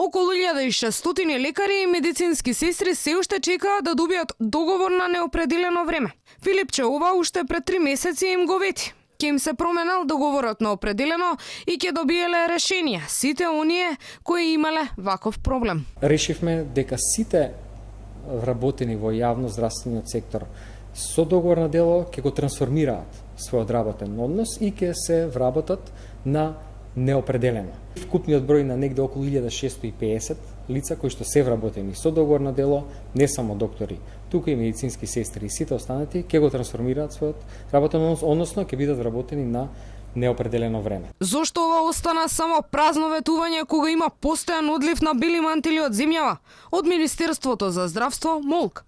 Околу 1600 лекари и медицински сестри се уште чекаат да добијат договор на неопределено време. Филипче ова уште пред 3 месеци им го вети. Ке им се променал договорот на определено и ќе добиеле решенија сите оние кои имале ваков проблем. Решивме дека сите вработени во јавно здравствениот сектор со договор на дело ќе го трансформираат својот работен однос и ќе се вработат на неопределено. Вкупниот број на негде околу 1650 лица кои што се вработени со договор на дело, не само доктори, туку и медицински сестри и сите останати ќе го трансформираат својот работен однос, односно ќе бидат вработени на неопределено време. Зошто ова остана само празно ветување кога има постојан одлив на бели мантили од земјава? Од Министерството за здравство молк.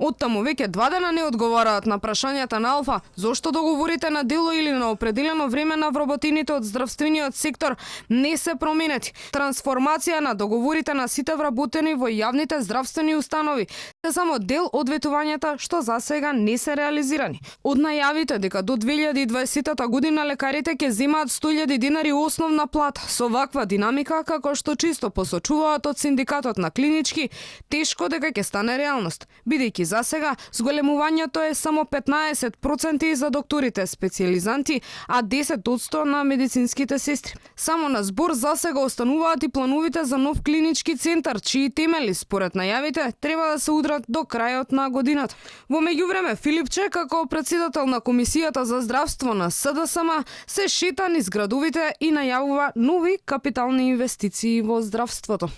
Оттаму веќе 2 дена не одговараат на прашањата на Алфа зошто договорите на дело или на определено време на вработените од здравствениот сектор не се променети. Трансформација на договорите на сите вработени во јавните здравствени установи е само дел од ветувањата што за сега не се реализирани. Од најавите дека до 2020 година лекарите ќе земаат 100.000 денари основна плата со ваква динамика како што чисто посочуваат од синдикатот на клинички, тешко дека ќе стане реалност, бидејќи за сега зголемувањето е само 15% за докторите специјализанти, а 10% на медицинските сестри. Само на збор за сега остануваат и плановите за нов клинички центар, чии темели според најавите треба да се удрат до крајот на годината. Во меѓувреме Филипче како претседател на Комисијата за здравство на СДСМ се шета низ градовите и најавува нови капитални инвестиции во здравството.